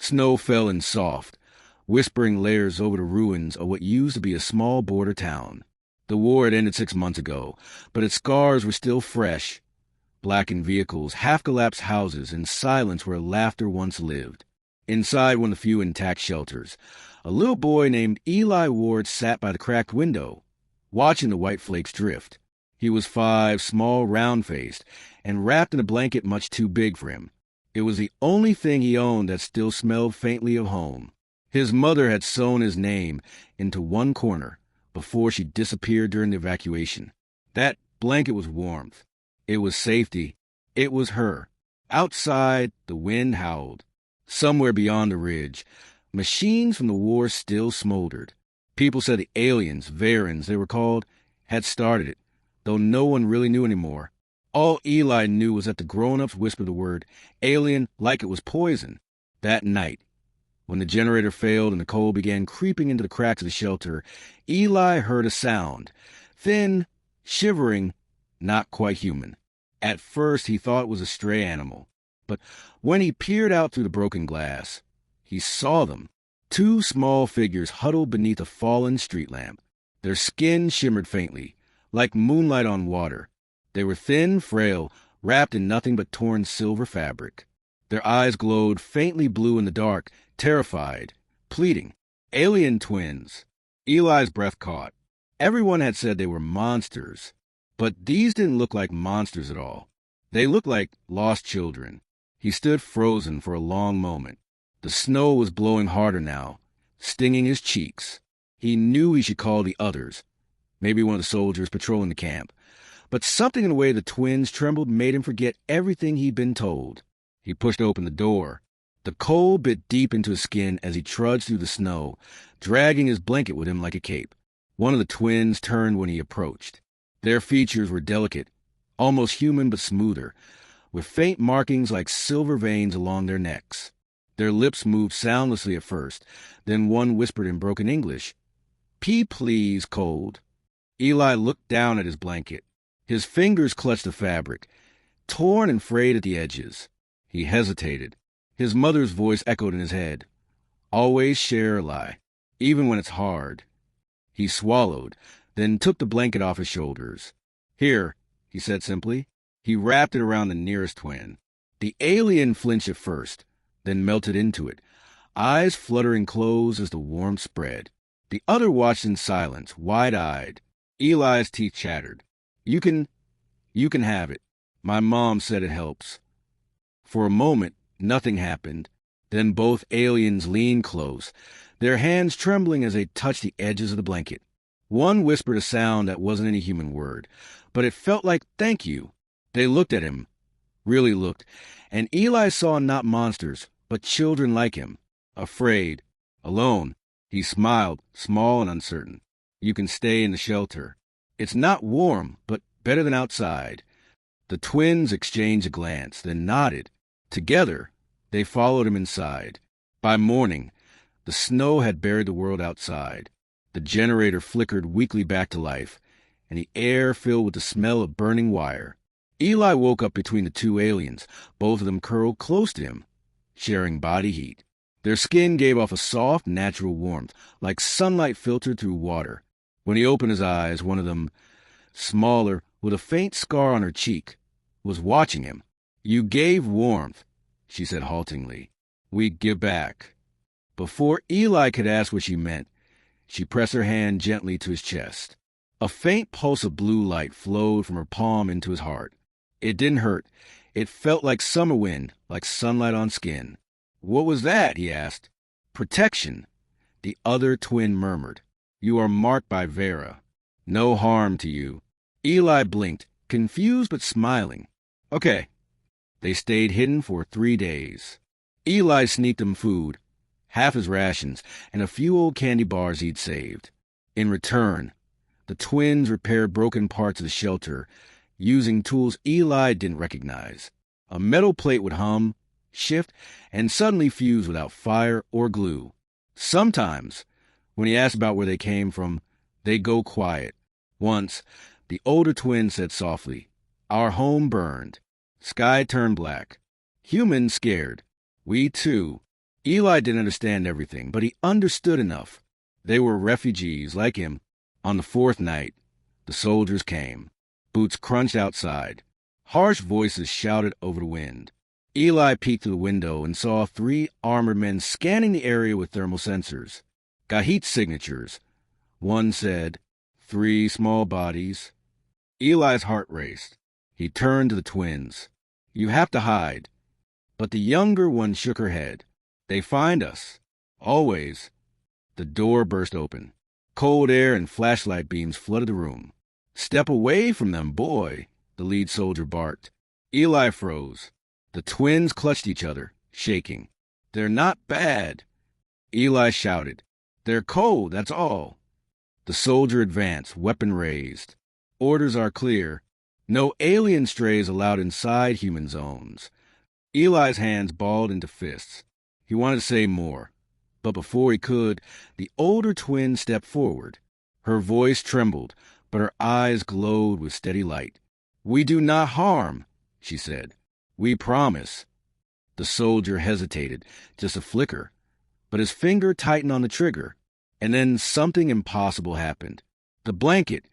Snow fell in soft, whispering layers over the ruins of what used to be a small border town. The war had ended 6 months ago, but its scars were still fresh. Blackened vehicles, half-collapsed houses, and silence where laughter once lived. Inside one of the few intact shelters, a little boy named Eli Ward sat by the cracked window, watching the white flakes drift. He was 5, small, round-faced, and wrapped in a blanket much too big for him. It was the only thing he owned that still smelled faintly of home. His mother had sewn his name into one corner before she disappeared during the evacuation. That blanket was warmth. It was safety. It was her. Outside, the wind howled. Somewhere beyond the ridge, machines from the war still smoldered. People said the aliens, Varens they were called, had started it, though no one really knew anymore. All Eli knew was that the grown-ups whispered the word alien like it was poison. That night, when the generator failed and the cold began creeping into the cracks of the shelter, Eli heard a sound. Thin, shivering, not quite human. At first he thought it was a stray animal, but when he peered out through the broken glass, he saw them. 2 small figures huddled beneath a fallen street lamp. Their skin shimmered faintly, like moonlight on water. They were thin, frail, wrapped in nothing but torn silver fabric. Their eyes glowed faintly blue in the dark, terrified, pleading. Alien twins. Eli's breath caught. Everyone had said they were monsters, but these didn't look like monsters at all. They looked like lost children. He stood frozen for a long moment. The snow was blowing harder now, stinging his cheeks. He knew he should call the others, maybe one of the soldiers patrolling the camp. But something in the way the twins trembled made him forget everything he'd been told. He pushed open the door. The cold bit deep into his skin as he trudged through the snow, dragging his blanket with him like a cape. One of the twins turned when he approached. Their features were delicate, almost human but smoother, with faint markings like silver veins along their necks. Their lips moved soundlessly at first, then one whispered in broken English, "Pee, please, cold." Eli looked down at his blanket. His fingers clutched the fabric, torn and frayed at the edges. He hesitated. His mother's voice echoed in his head. "Always share, Eli, even when it's hard." He swallowed, then took the blanket off his shoulders. "Here," he said simply. He wrapped it around the nearest twin. The alien flinched at first, then melted into it, eyes fluttering closed as the warmth spread. The other watched in silence, wide-eyed. Eli's teeth chattered. You can have it. My mom said it helps." For a moment, nothing happened. Then both aliens leaned close, their hands trembling as they touched the edges of the blanket. One whispered a sound that wasn't any human word, but it felt like thank you. They looked at him, really looked, and Eli saw not monsters, but children like him, afraid, alone. He smiled, small and uncertain. "You can stay in the shelter. It's not warm, but better than outside." The twins exchanged a glance, then nodded. Together, they followed him inside. By morning, the snow had buried the world outside. The generator flickered weakly back to life, and the air filled with the smell of burning wire. Eli woke up between the 2 aliens, both of them curled close to him, sharing body heat. Their skin gave off a soft, natural warmth, like sunlight filtered through water. When he opened his eyes, one of them, smaller, with a faint scar on her cheek, was watching him. "You gave warmth," she said haltingly. "We give back." Before Eli could ask what she meant, she pressed her hand gently to his chest. A faint pulse of blue light flowed from her palm into his heart. It didn't hurt. It felt like summer wind, like sunlight on skin. "What was that?" he asked. "Protection," the other twin murmured. "You are marked by Vera. No harm to you." Eli blinked, confused but smiling. "Okay." They stayed hidden for 3 days. Eli sneaked them food, half his rations, and a few old candy bars he'd saved. In return, the twins repaired broken parts of the shelter, using tools Eli didn't recognize. A metal plate would hum, shift, and suddenly fuse without fire or glue. Sometimes, when he asked about where they came from, they'd go quiet. Once, the older twin said softly, "Our home burned. Sky turned black. Humans scared. We too. Eli didn't understand everything, but he understood enough. They were refugees like him. On the fourth night, the soldiers came. Boots crunched outside. Harsh voices shouted over the wind. Eli peeked through the window and saw 3 armored men scanning the area with thermal sensors. Got heat signatures. One said, 3 small bodies. Eli's heart raced. He turned to the twins. You have to hide. But the younger one shook her head. They find us. Always. The door burst open. Cold air and flashlight beams flooded the room. Step away from them, boy, the lead soldier barked. Eli froze. The twins clutched each other, shaking. They're not bad. Eli shouted. They're cold, that's all. The soldier advanced, weapon raised. Orders are clear. No alien strays allowed inside human zones. Eli's hands balled into fists. He wanted to say more, but before he could, the older twin stepped forward. Her voice trembled, but her eyes glowed with steady light. We do not harm, she said. We promise. The soldier hesitated, just a flicker, but his finger tightened on the trigger, and then something impossible happened. The blanket,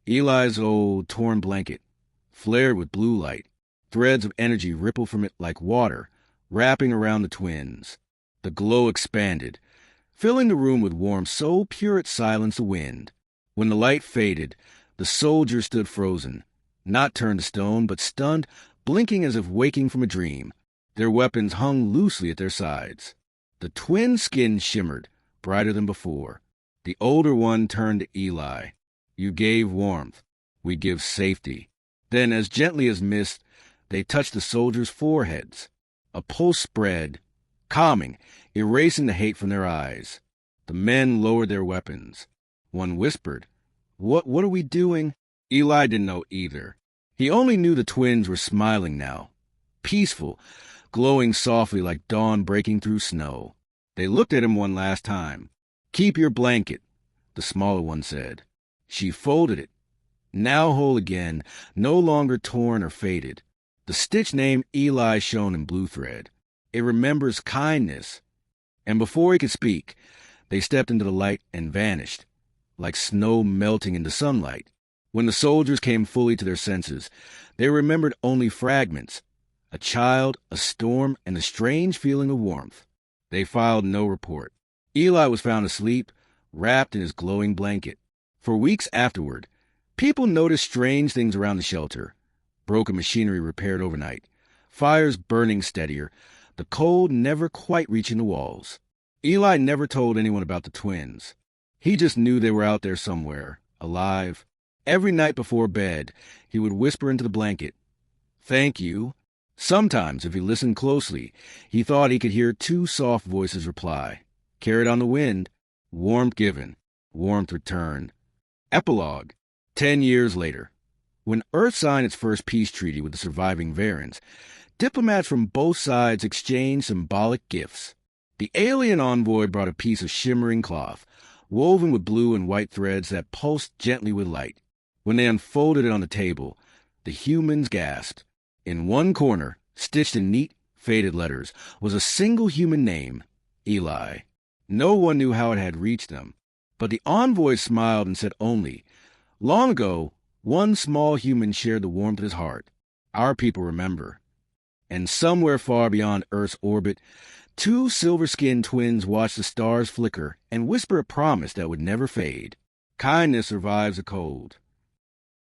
Eli's old, torn blanket, flared with blue light. Threads of energy rippled from it like water, wrapping around the twins. The glow expanded, filling the room with warmth so pure it silenced the wind. When the light faded, the soldiers stood frozen, not turned to stone, but stunned, blinking as if waking from a dream. Their weapons hung loosely at their sides. The twin skin shimmered, brighter than before. The older one turned to Eli. You gave warmth. We give safety. Then, as gently as mist, they touched the soldiers' foreheads. A pulse spread, calming, erasing the hate from their eyes. The men lowered their weapons. One whispered, What are we doing? Eli didn't know either. He only knew the twins were smiling now, peaceful, glowing softly like dawn breaking through snow. They looked at him one last time. Keep your blanket, the smaller one said. She folded it, now whole again, no longer torn or faded. The stitch name Eli shone in blue thread. It remembers kindness. And before he could speak, they stepped into the light and vanished, like snow melting into sunlight. When the soldiers came fully to their senses, they remembered only fragments, a child, a storm, and a strange feeling of warmth. They filed no report. Eli was found asleep, wrapped in his glowing blanket. For weeks afterward, people noticed strange things around the shelter. Broken machinery repaired overnight, fires burning steadier, the cold never quite reaching the walls. Eli never told anyone about the twins. He just knew they were out there somewhere, alive. Every night before bed, he would whisper into the blanket, Thank you. Sometimes, if he listened closely, he thought he could hear 2 soft voices reply. Carried on the wind, warmth given, warmth returned. Epilogue. 10 years later. When Earth signed its first peace treaty with the surviving variants, diplomats from both sides exchanged symbolic gifts. The alien envoy brought a piece of shimmering cloth, woven with blue and white threads that pulsed gently with light. When they unfolded it on the table, the humans gasped. In one corner, stitched in neat, faded letters, was a single human name, Eli. No one knew how it had reached them, but the envoy smiled and said only, Long ago, one small human shared the warmth of his heart. Our people remember. And somewhere far beyond Earth's orbit, 2 silver-skinned twins watched the stars flicker and whisper a promise that would never fade. Kindness survives the cold.